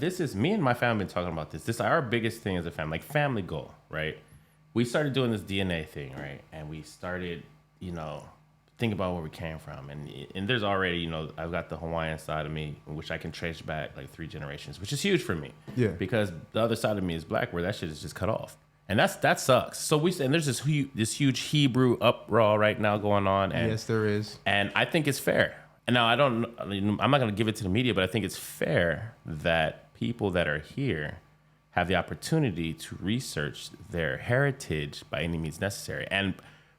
This is me and my family been talking about this. This is our biggest thing as a family, like family goal, right? We started doing this DNA thing, right? And we started, think about where we came from. And there's already, I've got the Hawaiian side of me, which I can trace back like 3 generations, which is huge for me. Yeah. Because the other side of me is black, where that shit is just cut off. And that sucks. So and there's this huge Hebrew uproar right now going on. And, yes, there is. And I think it's fair. And now I'm not going to give it to the media, but I think it's fair that people that are here have the opportunity to research their heritage by any means necessary. And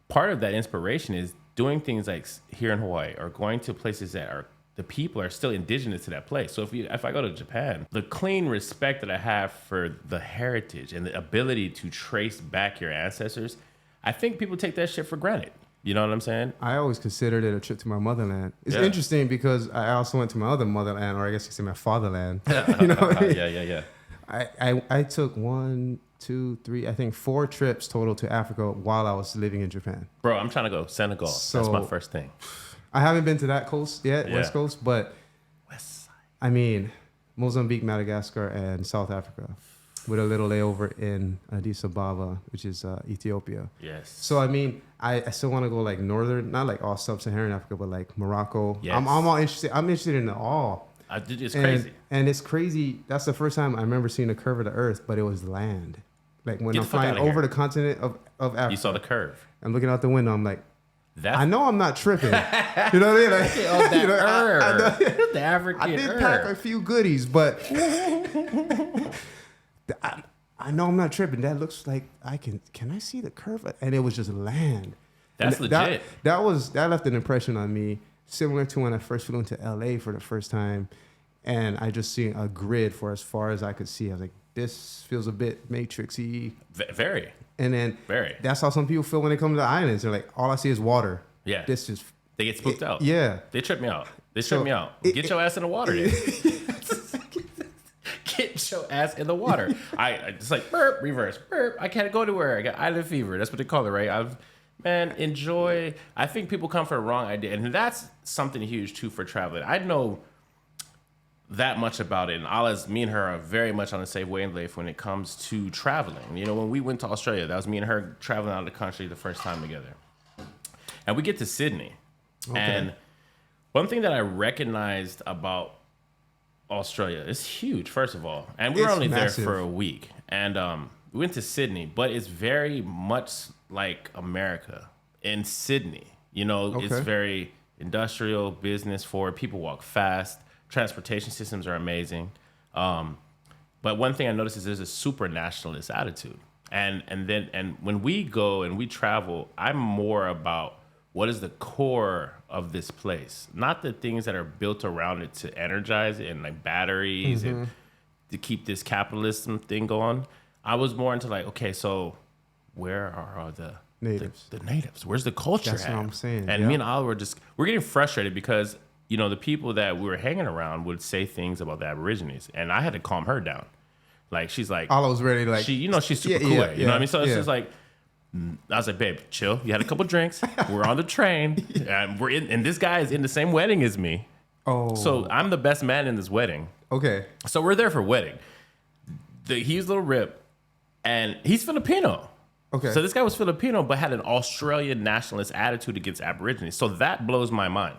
part of that inspiration is doing things like here in Hawaii or going to places that the people are still indigenous to that place. So if I go to Japan, the clean respect that I have for the heritage and the ability to trace back your ancestors, I think people take that shit for granted. You know what I'm saying? I always considered it a trip to my motherland. It's interesting because I also went to my other motherland, or I guess you could say my fatherland. You know what I mean? Yeah. I took 1, 2, 3, I think 4 trips total to Africa while I was living in Japan. Bro, I'm trying to go Senegal. That's my first thing. I haven't been to that coast yet, Yeah. West Coast, but West side. I mean, Mozambique, Madagascar, and South Africa, with a little layover in Addis Ababa, which is Ethiopia. Yes. So I mean, I still want to go like northern, not like all sub-Saharan Africa, but like Morocco. Yes. I'm all interested. I'm interested in it all. It's crazy. And it's crazy. That's the first time I remember seeing a curve of the earth, but it was land. Like when I'm flying over the continent of Africa. You saw the curve. I'm looking out the window. I'm like, That's I know I'm not tripping. You know what I mean? Like, the African I did pack a few goodies, but I know I'm not tripping. That looks like can I see the curve? And it was just land. That's legit. That left an impression on me, similar to when I first flew into LA for the first time, and I just seen a grid for as far as I could see. I was like, this feels a bit matrixy. Very. And then Very. That's how some people feel when they come to the islands. They're like, all I see is water. Yeah. This is They get spooked out. Yeah. They trip me out. Get your ass in the water. Get your ass in the water. I just like burp, reverse, burp. I can't go anywhere. I got island fever. That's what they call it, right? Enjoy. I think people come for a wrong idea. And that's something huge too for traveling. I know that much about it. And me and her are very much on the same wavelength when it comes to traveling. When we went to Australia, that was me and her traveling out of the country the first time together. And we get to Sydney. Okay. And one thing that I recognized about Australia is huge, first of all. And we were only massive. There for a week. And we went to Sydney, but it's very much like America in Sydney. It's very industrial, business forward. People walk fast. Transportation systems are amazing. But one thing I noticed is there's a super nationalist attitude. And when we go and we travel, I'm more about what is the core of this place, not the things that are built around it to energize it and like batteries and to keep this capitalism thing going. I was more into like, okay, so where are the natives? The natives. Where's the culture That's at? what I'm saying. And me and Al we're getting frustrated because the people that we were hanging around would say things about the Aborigines, and I had to calm her down. Like she's like, all I was ready to like, she's super cool. You know what I mean? So it's just like, I was like, babe, chill. You had a couple drinks. We're on the train, and and this guy is in the same wedding as me. Oh, so I'm the best man in this wedding. Okay, so we're there for wedding. He's Little Rip, and he's Filipino. Okay, so this guy was Filipino, but had an Australian nationalist attitude against Aborigines. So that blows my mind.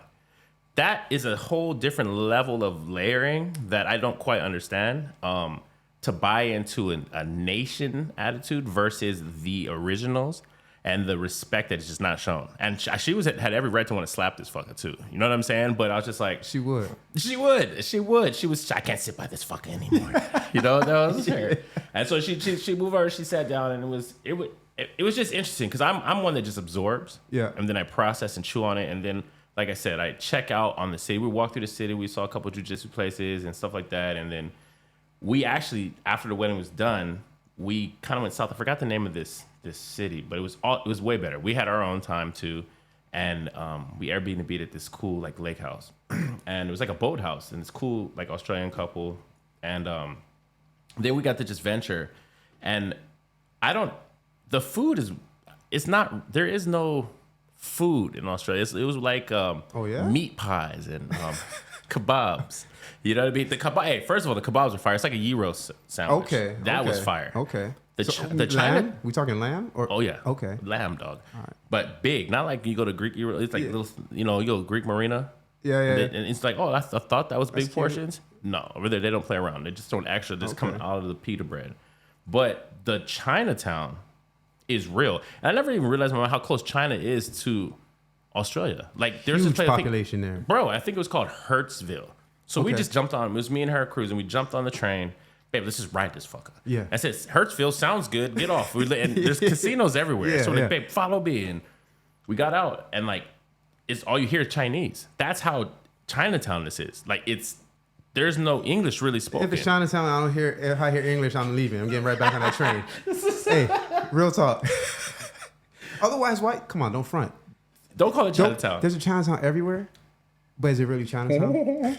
That is a whole different level of layering that I don't quite understand. To buy into a nation attitude versus the originals and the respect that is just not shown. And she had every right to want to slap this fucker too. You know what I'm saying? But I was just like, she would. She was. I can't sit by this fucker anymore. That was her. And so she moved over. She sat down, and it was just interesting because I'm one that just absorbs. Yeah. And then I process and chew on it, and then, like I said, I check out on the city. We walked through the city. We saw a couple of jiu-jitsu places and stuff like that. And then we actually, after the wedding was done, we kind of went south. I forgot the name of this city, but it was way better. We had our own time too. And we Airbnb'd at this cool like lake house. And it was like a boat house and this cool like Australian couple. And then we got to just venture. And the food there is no food in Australia. It was like meat pies and Kebabs. You know what I mean? The kebab. Hey, first of all, the kebabs are fire. It's like a gyro sandwich. Okay. That was fire. Okay. The So, the China. lamb? We talking lamb? Or Oh yeah. Okay. Lamb dog. All right. But big, not like you go to Greek. It's like little. You know, you go to Greek Marina. Yeah, yeah. And it's like, oh, I thought that was big cute. portions. No, over there they don't play around. They just don't actually just coming out of the pita bread. But the Chinatown is real, and I never even realized how close China is to Australia. Like there's Huge this place, population there. bro. I think it was called Hertzville. So we Okay. just jumped on. It was me and her cruising. We jumped on the train. Babe, let's just ride this fucker. Yeah. I said, Hertzville sounds good. Get off. And there's casinos everywhere. Yeah, so we're like, yeah. babe, follow me. And we got out, and like, it's all you hear is Chinese. That's how Chinatown this is. Like, there's no English really spoken. If it's Chinatown, if I hear English, I'm leaving. I'm getting right back on that train. Hey, real talk. Otherwise, why? Come on, don't front. Don't call it Chinatown. There's a Chinatown everywhere, but is it really Chinatown?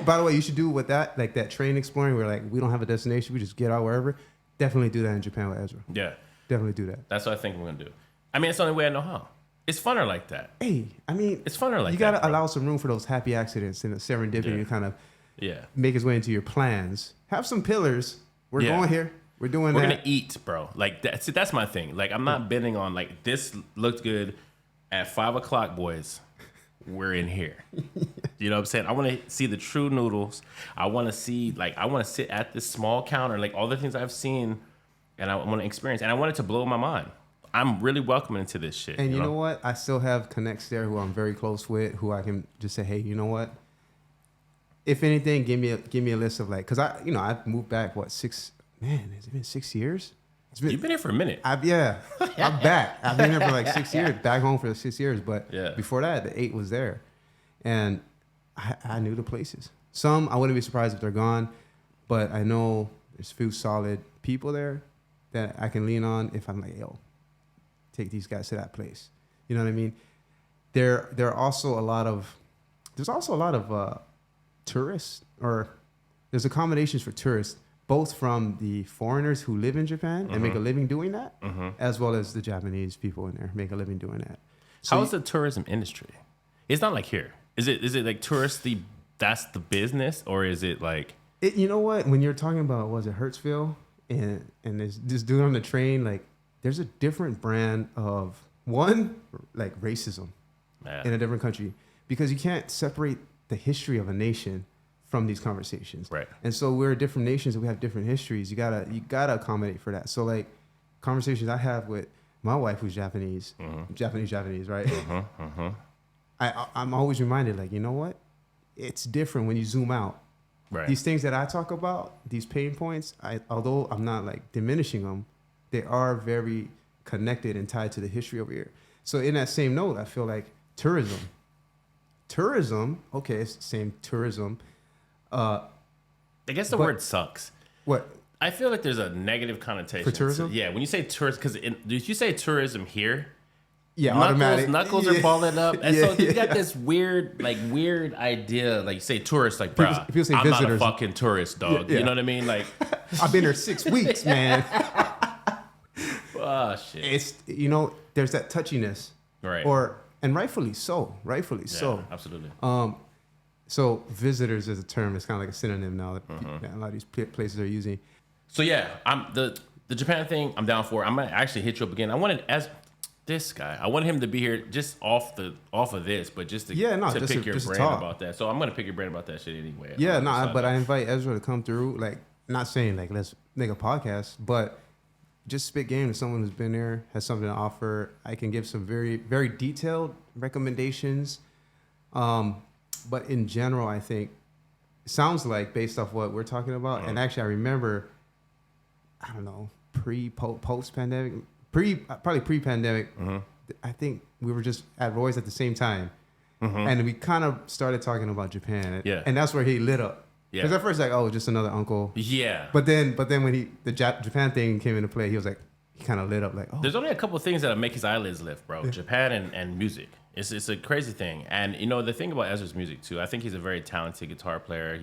By the way, you should do with that, like that train exploring where like we don't have a destination, we just get out wherever. Definitely do that in Japan with Ezra. Yeah. Definitely do that. That's what I think we're going to do. I mean, it's the only way I know how. It's funner like that. Hey, I mean, It's funner like you that. gotta allow some room for those happy accidents and the serendipity to kind of Yeah. make its way into your plans. Have some pillars. We're Yeah. going here. We're doing We're that. going to eat, bro. Like, that's my thing. Like, I'm not bending on, like, this looked good at 5 o'clock, boys. We're in here. You know what I'm saying? I want to see the true noodles. I want to see, like, I want to sit at this small counter, like, all the things I've seen, and I want to experience. And I want it to blow my mind. I'm really welcoming into this shit. And you know what? I still have connects there who I'm very close with, who I can just say, hey, you know what? If anything, give me a list of like, cause I've moved back. What, 6? Man, has it been 6 years? You've been here for a minute. I'm back. I've been here for like 6 years. Back home for 6 years, but Yeah. before that, the 8 was there, and I knew the places. Some I wouldn't be surprised if they're gone, but I know there's a few solid people there that I can lean on if I'm like, yo, take these guys to that place. You know what I mean? There are also a lot of tourists, or there's accommodations for tourists, both from the foreigners who live in Japan and make a living doing that, as well as the Japanese people in there make a living doing that. So How is the tourism industry? It's not like here. Is it like touristy? That's the business, or is it like? you know what? When you're talking about, was it Hertzville and there's this dude on the train, like there's a different brand of like racism in a different country, because you can't separate the history of a nation from these conversations. Right. And so we're different nations and we have different histories. You gotta accommodate for that. So like conversations I have with my wife who's Japanese, Japanese, right? I'm always reminded, like, you know what? It's different when you zoom out. Right. These things that I talk about, these pain points, although I'm not like diminishing them, they are very connected and tied to the history over here. So in that same note, I feel like tourism, okay, it's the same tourism. I guess the word sucks. What? I feel like there's a negative connotation For tourism? Yeah, when you say tourist, because if you say tourism here, Yeah, automatic. knuckles are balling up, and so you got this weird idea. Like you say tourist, like bro, people say I'm visitors. not a fucking tourist, dog. Yeah. You know what I mean? Like, I've been here 6 weeks, man. oh shit. It's, there's that touchiness. Right. And rightfully so. Yeah, absolutely. So visitors is a term. It's kind of like a synonym now that a lot of these places are using. So yeah, I'm the Japan thing. I'm down for. I'm gonna actually hit you up again. I wanted this guy. I wanted him to be here just off of this, but just to pick your brain about that. So I'm gonna pick your brain about that shit anyway. Yeah, but I invite Ezra to come through. Like, not saying like let's make a podcast, but just spit game to someone who's been there, has something to offer. I can give some very, very detailed recommendations. But in general, I think it sounds like, based off what we're talking about, and actually I remember, I don't know, post-pandemic, probably pre-pandemic, I think we were just at Roy's at the same time. And we kind of started talking about Japan. Yeah. And that's where he lit up. Because Yeah. at first, like, oh, just another uncle. Yeah. But then when the Japan thing came into play, he was like, he kind of lit up like, oh. There's only a couple of things that'll make his eyelids lift, bro. Japan and music. It's a crazy thing. And, the thing about Ezra's music, too, I think he's a very talented guitar player.